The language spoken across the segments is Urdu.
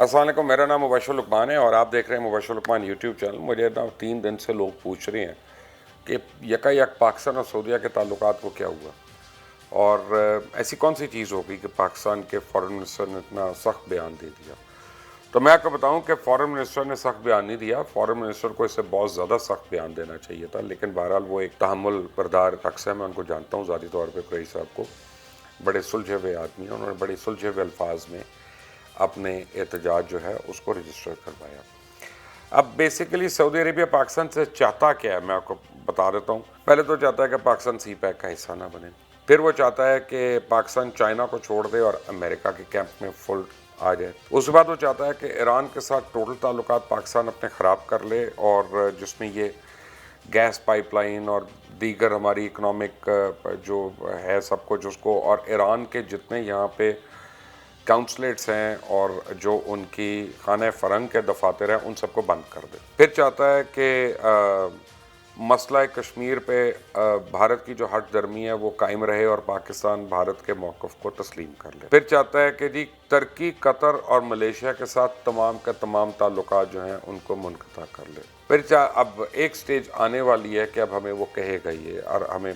السلام علیکم، میرا نام مبشر لقمان ہے اور آپ دیکھ رہے ہیں مبشر لقمان یوٹیوب چینل۔ مجھے نا 3 دن سے لوگ پوچھ رہے ہیں کہ یک پاکستان اور سعودیہ کے تعلقات کو کیا ہوا، اور ایسی کون سی چیز ہوگی کہ پاکستان کے فارن منسٹر نے اتنا سخت بیان دے دیا۔ تو میں آپ کو بتاؤں کہ فارن منسٹر نے سخت بیان نہیں دیا، فارن منسٹر کو اس سے بہت زیادہ سخت بیان دینا چاہیے تھا، لیکن بہرحال وہ ایک تحمل بردار شخص ہے، میں ان کو جانتا ہوں ذاتی طور پہ، قریشی صاحب کو، بڑے سلجھے ہوئے آدمی ہیں، انہوں نے بڑے سلجھے ہوئے الفاظ میں اپنے احتجاج جو ہے اس کو رجسٹر کروایا۔ اب بیسیکلی سعودی عربیہ پاکستان سے چاہتا کیا ہے، میں آپ کو بتا دیتا ہوں۔ پہلے تو چاہتا ہے کہ پاکستان سی پیک کا حصہ نہ بنے، پھر وہ چاہتا ہے کہ پاکستان چائنا کو چھوڑ دے اور امریکہ کے کیمپ میں فل آ جائے۔ اس کے بعد وہ چاہتا ہے کہ ایران کے ساتھ ٹوٹل تعلقات پاکستان اپنے خراب کر لے، اور جس میں یہ گیس پائپ لائن اور دیگر ہماری اکنامک جو ہے سب کچھ اس کو، اور ایران کے جتنے یہاں پہ کاؤنسلیٹس ہیں اور جو ان کی خانہ فرنگ کے دفاتر ہیں ان سب کو بند کر دے۔ پھر چاہتا ہے کہ مسئلہ کشمیر پہ بھارت کی جو ہٹ درمی ہے وہ قائم رہے اور پاکستان بھارت کے موقف کو تسلیم کر لے۔ پھر چاہتا ہے کہ جی ترکی، قطر اور ملیشیا کے ساتھ تمام کے تمام تعلقات جو ہیں ان کو منقطع کر لے۔ پھر اب ایک سٹیج آنے والی ہے کہ اب ہمیں وہ کہے گا یہ، اور ہمیں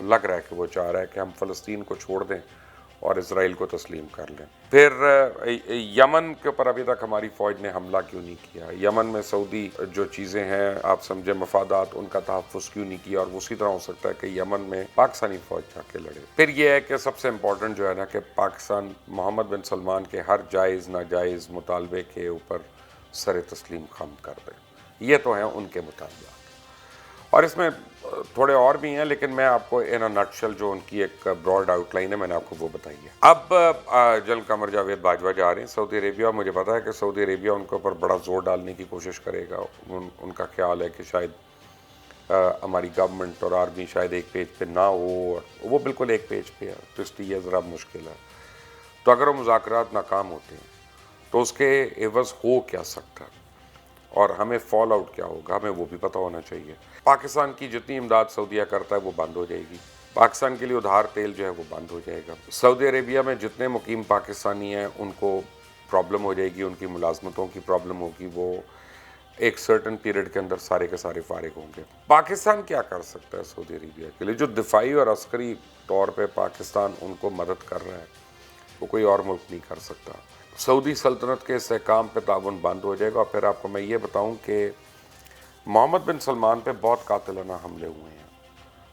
لگ رہا ہے کہ وہ چاہ رہا ہے کہ ہم فلسطین کو چھوڑ دیں اور اسرائیل کو تسلیم کر لیں۔ پھر یمن کے اوپر ابھی تک ہماری فوج نے حملہ کیوں نہیں کیا؟ یمن میں سعودی جو چیزیں ہیں آپ سمجھے مفادات، ان کا تحفظ کیوں نہیں کیا؟ اور اسی طرح ہو سکتا ہے کہ یمن میں پاکستانی فوج جا کے لڑے۔ پھر یہ ہے کہ سب سے امپورٹنٹ جو ہے نا کہ پاکستان محمد بن سلمان کے ہر جائز ناجائز مطالبے کے اوپر سر تسلیم خم کر دے۔ یہ تو ہیں ان کے مطالبات، اور اس میں تھوڑے اور بھی ہیں، لیکن میں آپ کو ان نٹ شل جو ان کی ایک براڈ آؤٹ لائن ہے میں نے آپ کو وہ بتائی ہے۔ اب جنرل قمر جاوید باجوہ جا رہے ہیں سعودی عربیہ، مجھے پتا ہے کہ سعودی عربیہ ان کے اوپر بڑا زور ڈالنے کی کوشش کرے گا۔ ان کا خیال ہے کہ شاید ہماری گورنمنٹ اور آرمی شاید ایک پیج پہ نہ ہو، وہ بالکل ایک پیج پہ ہے، تو اس لیے ذرا مشکل ہے۔ تو اگر وہ مذاکرات ناکام ہوتے ہیں تو اس کے عوض ہو کیا سکتا ہے، اور ہمیں فال آؤٹ کیا ہوگا، ہمیں وہ بھی پتہ ہونا چاہیے۔ پاکستان کی جتنی امداد سعودیہ کرتا ہے وہ بند ہو جائے گی، پاکستان کے لیے ادھار تیل جو ہے وہ بند ہو جائے گا۔ سعودی عربیہ میں جتنے مقیم پاکستانی ہیں ان کو پرابلم ہو جائے گی، ان کی ملازمتوں کی پرابلم ہوگی، وہ ایک سرٹن پیریڈ کے اندر سارے کے سارے فارغ ہوں گے۔ پاکستان کیا کر سکتا ہے سعودی عربیہ کے لیے؟ جو دفاعی اور عسکری طور پہ پاکستان ان کو مدد کر رہا ہے وہ کوئی اور ملک نہیں کر سکتا۔ سعودی سلطنت کے استحکام پہ تعاون بند ہو جائے گا۔ اور پھر آپ کو میں یہ بتاؤں کہ محمد بن سلمان پہ بہت قاتلانہ حملے ہوئے ہیں،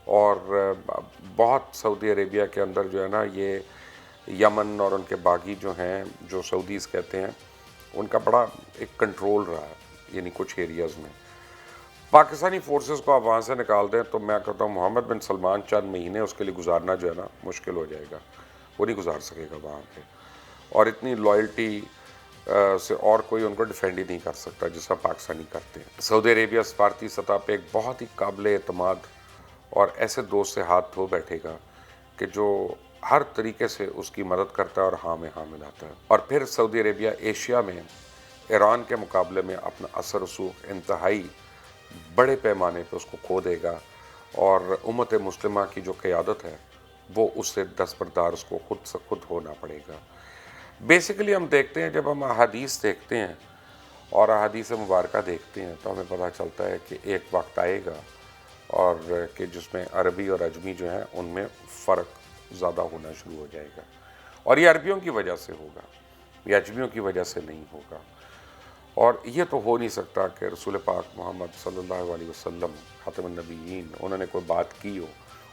اور بہت سعودی عربیہ کے اندر جو ہے نا یہ یمن اور ان کے باغی جو ہیں جو سعودیز کہتے ہیں ان کا بڑا ایک کنٹرول رہا ہے، یعنی کچھ ایریاز میں۔ پاکستانی فورسز کو آپ وہاں سے نکال دیں تو میں کہتا ہوں محمد بن سلمان چند مہینے اس کے لیے گزارنا جو ہے نا مشکل ہو جائے گا، وہ نہیں گزار سکے گا وہاں پہ، اور اتنی لائلٹی سے اور کوئی ان کو ڈیفینڈ ہی نہیں کر سکتا جیسا پاکستانی کرتے ہیں۔ سعودی عربیہ سفارتی سطح پہ ایک بہت ہی قابل اعتماد اور ایسے دوست سے ہاتھ دھو بیٹھے گا کہ جو ہر طریقے سے اس کی مدد کرتا ہے اور ہاں میں ہاں ملاتا ہے۔ اور پھر سعودی عربیہ ایشیا میں ایران کے مقابلے میں اپنا اثر رسوخ انتہائی بڑے پیمانے پہ اس کو کھو دے گا، اور امت مسلمہ کی جو قیادت ہے وہ اس سے دستبردار اس کو خود سے خود ہونا پڑے گا۔ بیسیکلی ہم دیکھتے ہیں جب ہم احادیث دیکھتے ہیں اور احادیث مبارکہ دیکھتے ہیں تو ہمیں پتہ چلتا ہے کہ ایک وقت آئے گا اور کہ جس میں عربی اور عجمی جو ہیں ان میں فرق زیادہ ہونا شروع ہو جائے گا، اور یہ عربیوں کی وجہ سے ہوگا، یہ عجمیوں کی وجہ سے نہیں ہوگا۔ اور یہ تو ہو نہیں سکتا کہ رسول پاک محمد صلی اللہ علیہ وسلم خاتم النبیین انہوں نے کوئی بات کی ہو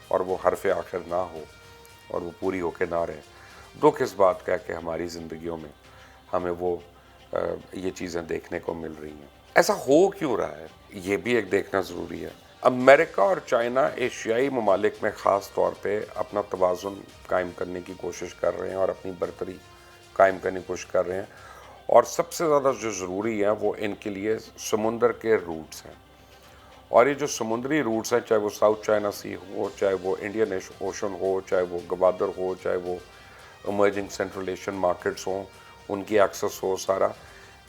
اور وہ حرف آخر نہ ہو اور وہ پوری ہو کے نہ رہے۔ دکھ اس بات کا ہے کہ ہماری زندگیوں میں ہمیں وہ یہ چیزیں دیکھنے کو مل رہی ہیں۔ ایسا ہو کیوں رہا ہے یہ بھی ایک دیکھنا ضروری ہے۔ امریکہ اور چائنا ایشیائی ممالک میں خاص طور پہ اپنا توازن قائم کرنے کی کوشش کر رہے ہیں اور اپنی برتری قائم کرنے کی کوشش کر رہے ہیں، اور سب سے زیادہ جو ضروری ہے وہ ان کے لیے سمندر کے روٹس ہیں، اور یہ جو سمندری روٹس ہیں چاہے وہ ساؤتھ چائنا سی ہو، چاہے وہ انڈین اوشن ہو، چاہے وہ گوادر ہو، چاہے وہ ایمرجنگ سینٹرل ایشین مارکیٹس ہوں، ان کی ایکسس ہو، سارا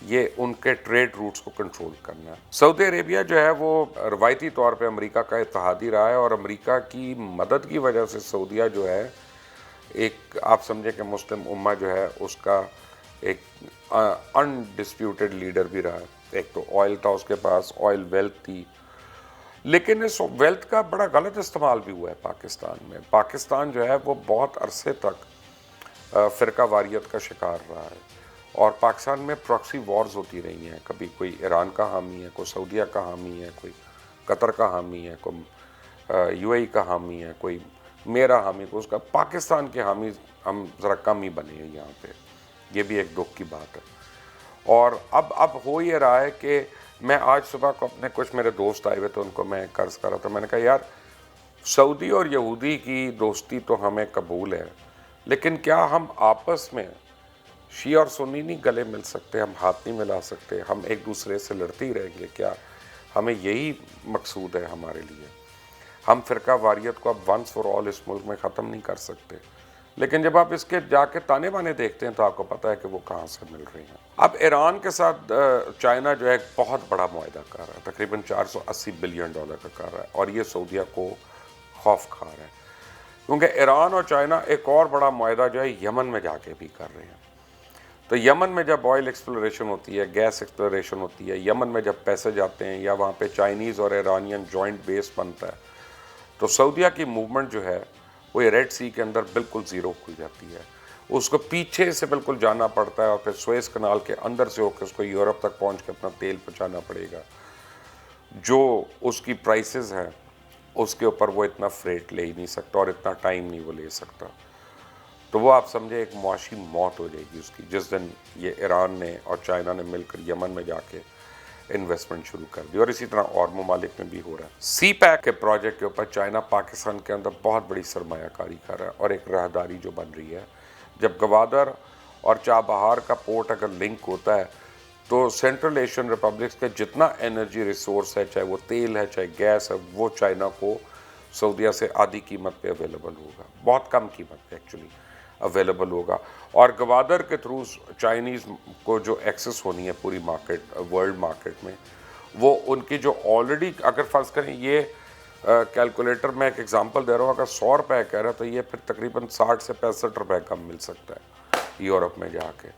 یہ ان کے ٹریڈ روٹس کو کنٹرول کرنا ہے۔ سعودی عربیہ جو ہے وہ روایتی طور پہ امریکہ کا اتحادی رہا ہے، اور امریکہ کی مدد کی وجہ سے سعودیہ جو ہے ایک آپ سمجھیں کہ مسلم امہ جو ہے اس کا ایک انڈسپیوٹڈ لیڈر بھی رہا. ایک تو آئل تھا اس کے پاس, آئل ویلتھ تھی, لیکن اس ویلتھ کا بڑا غلط استعمال بھی ہوا ہے پاکستان میں. پاکستان جو ہے وہ بہت عرصے تک فرقہ واریت کا شکار رہا ہے, اور پاکستان میں پراکسی وارز ہوتی رہی ہیں. کبھی کوئی ایران کا حامی ہے, کوئی سعودیہ کا حامی ہے, کوئی قطر کا حامی ہے, کوئی یو اے ای کا حامی ہے, کوئی میرا حامی, کوئی اس کا. پاکستان کے حامی ہم ذرا کم ہی بنے ہیں یہاں پہ, یہ بھی ایک دکھ کی بات ہے. اور اب ہو یہ رہا ہے کہ میں آج صبح کو اپنے کچھ میرے دوست آئے ہوئے تو ان کو میں قرض کر رہا تھا. میں نے کہا یار سعودی اور یہودی کی دوستی تو ہمیں قبول ہے, لیکن کیا ہم آپس میں شیعہ اور سنی نہیں گلے مل سکتے, ہم ہاتھ نہیں ملا سکتے, ہم ایک دوسرے سے لڑتے ہی رہیں گے کیا؟ ہمیں یہی مقصود ہے ہمارے لیے. ہم فرقہ واریت کو اب ونس فار آل اس ملک میں ختم نہیں کر سکتے, لیکن جب آپ اس کے جا کے تانے بانے دیکھتے ہیں تو آپ کو پتہ ہے کہ وہ کہاں سے مل رہی ہیں. اب ایران کے ساتھ چائنا جو ہے ایک بہت بڑا معاہدہ کر رہا ہے, تقریباً $480 بلین کا کر رہا ہے, اور یہ سعودیہ کو خوف کھا رہا ہے, کیونکہ ایران اور چائنا ایک اور بڑا معاہدہ جو ہے یمن میں جا کے بھی کر رہے ہیں. تو یمن میں جب آئل ایکسپلوریشن ہوتی ہے, گیس ایکسپلوریشن ہوتی ہے, یمن میں جب پیسے جاتے ہیں یا وہاں پہ چائنیز اور ایرانین جوائنٹ بیس بنتا ہے, تو سعودیہ کی موومنٹ جو ہے وہ یہ ریڈ سی کے اندر بالکل زیرو کھل جاتی ہے. اس کو پیچھے سے بالکل جانا پڑتا ہے, اور پھر سویز کنال کے اندر سے ہو کے اس کو یورپ تک پہنچ کے اپنا تیل پہنچانا پڑے گا. جو اس کی پرائسز ہیں اس کے اوپر وہ اتنا فریٹ لے ہی نہیں سکتا, اور اتنا ٹائم نہیں وہ لے سکتا. تو وہ آپ سمجھے ایک معاشی موت ہو جائے گی اس کی, جس دن یہ ایران نے اور چائنا نے مل کر یمن میں جا کے انویسٹمنٹ شروع کر دی. اور اسی طرح اور ممالک میں بھی ہو رہا ہے. سی پیک کے پروجیکٹ کے اوپر چائنا پاکستان کے اندر بہت بڑی سرمایہ کاری کر رہا ہے, اور ایک راہداری جو بن رہی ہے. جب گوادر اور چابہار کا پورٹ اگر لنک ہوتا ہے تو سینٹرل ایشین ریپبلکس کے جتنا انرجی ریسورس ہے, چاہے وہ تیل ہے چاہے گیس ہے, وہ چائنا کو سعودیہ سے آدھی قیمت پہ اویلیبل ہوگا, بہت کم قیمت پہ ایکچولی اویلیبل ہوگا. اور گوادر کے تھرو چائنیز کو جو ایکسس ہونی ہے پوری مارکیٹ, ورلڈ مارکیٹ میں, وہ ان کی جو آلریڈی, اگر فرض کریں یہ کیلکولیٹر میں ایک ایگزامپل دے رہا ہوں, اگر $100 کہہ رہا ہے تو یہ پھر تقریباً $60 سے $65 کم مل سکتا ہے یورپ میں جا کے.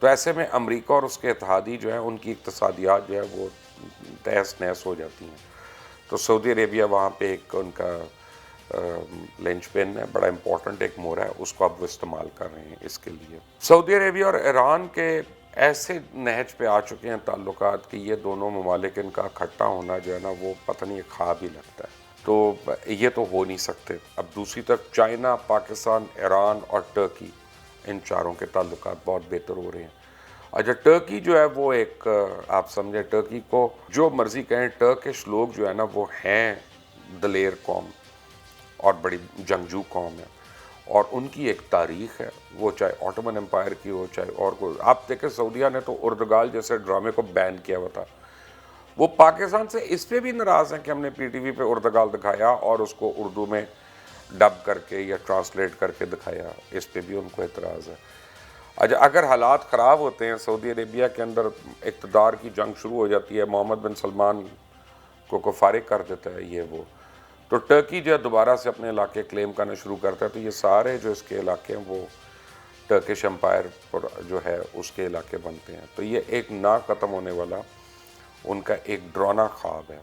تو ایسے میں امریکہ اور اس کے اتحادی جو ہیں ان کی اقتصادیات جو ہے وہ تہس نہس ہو جاتی ہیں. تو سعودی عربیہ وہاں پہ ایک ان کا لنچ پن ہے, بڑا امپورٹنٹ ایک مورا ہے, اس کو اب وہ استعمال کر رہے ہیں اس کے لیے. سعودی عربیہ اور ایران کے ایسے نہج پہ آ چکے ہیں تعلقات کہ یہ دونوں ممالک ان کا اکٹھا ہونا جو ہے نا وہ پتہ نہیں خواب ہی لگتا ہے. تو یہ تو ہو نہیں سکتے. اب دوسری طرف چائنا, پاکستان, ایران اور ٹرکی, ان چاروں کے تعلقات بہت بہتر ہو رہے ہیں. اچھا ٹرکی جو ہے وہ ایک آپ سمجھیں, ٹرکی کو جو مرضی کہیں, ٹرکش لوگ جو ہے نا وہ ہیں دلیر قوم اور بڑی جنگجو قوم ہے, اور ان کی ایک تاریخ ہے, وہ چاہے آٹومن امپائر کی ہو چاہے اور کوئی. آپ دیکھیں سعودیہ نے تو اردگال جیسے ڈرامے کو بین کیا ہوا تھا. وہ پاکستان سے اس پہ بھی ناراض ہیں کہ ہم نے پی ٹی وی پہ اردگال دکھایا اور اس کو اردو میں ڈب کر کے یا ٹرانسلیٹ کر کے دکھایا, اس پہ بھی ان کو اعتراض ہے. اچھا اگر حالات خراب ہوتے ہیں سعودی عربیہ کے اندر, اقتدار کی جنگ شروع ہو جاتی ہے, محمد بن سلمان کو فارغ کر دیتا ہے یہ وہ, تو ٹرکی جو ہے دوبارہ سے اپنے علاقے کلیم کرنا شروع کرتا ہے, تو یہ سارے جو اس کے علاقے ہیں وہ ٹرکش امپائر پر جو ہے اس کے علاقے بنتے ہیں. تو یہ ایک نہ ختم ہونے والا ان کا ایک ڈرانا خواب ہے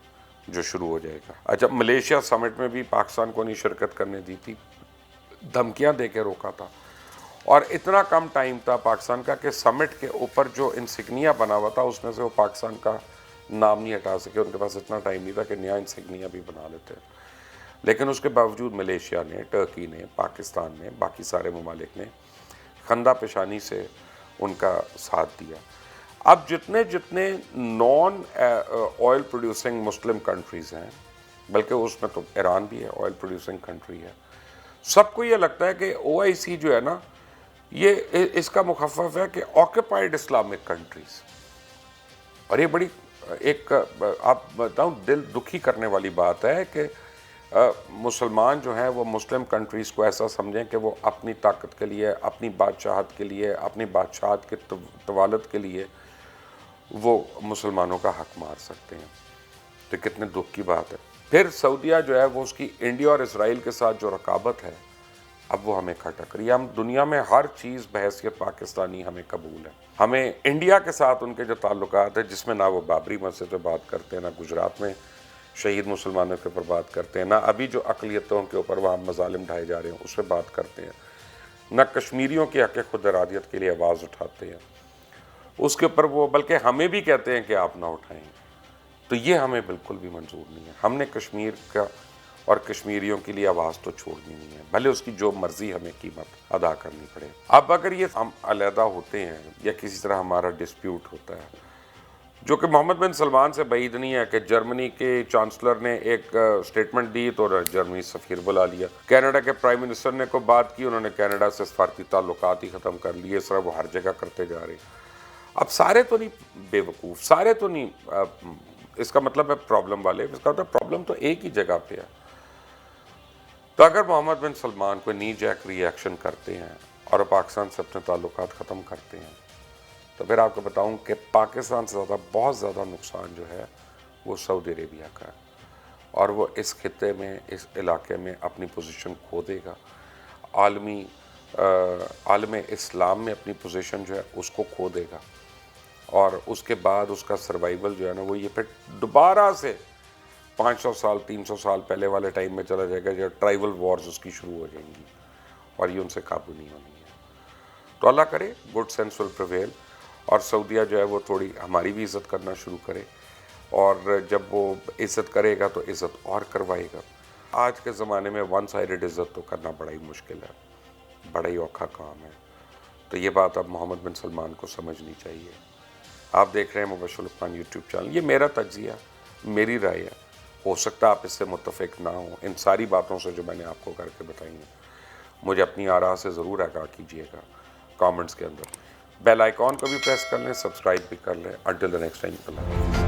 جو شروع ہو جائے گا. اچھا ملیشیا سمٹ میں بھی پاکستان کو نہیں شرکت کرنے دی تھی, دھمکیاں دے کے روکا تھا, اور اتنا کم ٹائم تھا پاکستان کا کہ سمٹ کے اوپر جو انسگنیا بنا ہوا تھا اس میں سے وہ پاکستان کا نام نہیں ہٹا سکے. ان کے پاس اتنا ٹائم نہیں تھا کہ نیا انسگنیا بھی بنا لیتے. لیکن اس کے باوجود ملیشیا نے, ٹرکی نے, پاکستان نے, باقی سارے ممالک نے خندہ پیشانی سے ان کا ساتھ دیا. اب جتنے نان آئل پروڈیوسنگ مسلم کنٹریز ہیں, بلکہ اس میں تو ایران بھی ہے آئل پروڈیوسنگ کنٹری ہے, سب کو یہ لگتا ہے کہ او آئی سی جو ہے نا یہ اس کا مخفف ہے کہ آکوپائڈ اسلامک کنٹریز. اور یہ بڑی ایک آپ بتاؤں دل دکھی کرنے والی بات ہے کہ مسلمان جو ہیں وہ مسلم کنٹریز کو ایسا سمجھیں کہ وہ اپنی طاقت کے لیے, اپنی بادشاہت کے لیے, اپنی بادشاہت کے طوالت کے لیے وہ مسلمانوں کا حق مار سکتے ہیں. تو کتنے دکھ کی بات ہے. پھر سعودیہ جو ہے وہ اس کی انڈیا اور اسرائیل کے ساتھ جو رقابت ہے اب وہ ہمیں کھٹا کری. ہم دنیا میں ہر چیز بحیثیت پاکستانی ہمیں قبول ہے. ہمیں انڈیا کے ساتھ ان کے جو تعلقات ہیں، جس میں نہ وہ بابری مسجد پہ بات کرتے ہیں، نہ گجرات میں شہید مسلمانوں کے اوپر بات کرتے ہیں، نہ ابھی جو اقلیتوں کے اوپر وہاں مظالم ڈھائے جا رہے ہیں اس پہ بات کرتے ہیں، نہ کشمیریوں کے حق خود ارادیت کے لیے آواز اٹھاتے ہیں اس کے اوپر وہ، بلکہ ہمیں بھی کہتے ہیں کہ آپ نہ اٹھائیں. تو یہ ہمیں بالکل بھی منظور نہیں ہے. ہم نے کشمیر کا اور کشمیریوں کے لیے آواز تو چھوڑنی نہیں ہے، بھلے اس کی جو مرضی ہمیں قیمت ادا کرنی پڑے. اب اگر یہ ہم علیحدہ ہوتے ہیں یا کسی طرح ہمارا ڈسپیوٹ ہوتا ہے، جو کہ محمد بن سلمان سے بعید نہیں ہے کہ جرمنی کے چانسلر نے ایک سٹیٹمنٹ دی تو جرمنی سفیر بلا لیا. کینیڈا کے پرائم منسٹر نے کو بات کی، انہوں نے کینیڈا سے سفارتی تعلقات ہی ختم کر لیے. اس طرح وہ ہر جگہ کرتے جا رہے ہیں. اب سارے تو نہیں بے وقوف، سارے تو نہیں اس کا مطلب ہے پرابلم والے، اس کا مطلب پرابلم تو ایک ہی جگہ پہ ہے. تو اگر محمد بن سلمان کوئی نی جیک ری ایکشن کرتے ہیں اور پاکستان سے اپنے تعلقات ختم کرتے ہیں، تو پھر آپ کو بتاؤں کہ پاکستان سے زیادہ بہت زیادہ نقصان جو ہے وہ سعودی عربیہ کا ہے، اور وہ اس خطے میں، اس علاقے میں اپنی پوزیشن کھو دے گا. عالم اسلام میں اپنی پوزیشن جو ہے اس کو کھو دے گا، اور اس کے بعد اس کا سروائیول جو ہے نا وہ یہ پھر دوبارہ سے 500 سال 300 سال پہلے والے ٹائم میں چلا جائے گا، جو ٹرائبل وارز اس کی شروع ہو جائیں گی اور یہ ان سے قابو نہیں ہونی ہے. تو اللہ کرے گڈ سینس ول پریویل، اور سعودیہ جو ہے وہ تھوڑی ہماری بھی عزت کرنا شروع کرے، اور جب وہ عزت کرے گا تو عزت اور کروائے گا. آج کے زمانے میں ون سائیڈڈ عزت تو کرنا بڑا ہی مشکل ہے، بڑا ہی اوکھا کام ہے. تو یہ بات اب محمد بن سلمان کو سمجھنی چاہیے. آپ دیکھ رہے ہیں مبشر لقمان یوٹیوب چینل. یہ میرا تجزیہ، میری رائے ہے، ہو سکتا ہے آپ اس سے متفق نہ ہوں ان ساری باتوں سے جو میں نے آپ کو کر کے بتائی ہیں. مجھے اپنی آراء سے ضرور آگاہ کیجیے گا کامنٹس کے اندر. بیل آئیکن کو بھی پریس کر لیں، سبسکرائب بھی کر لیں. Until the next time.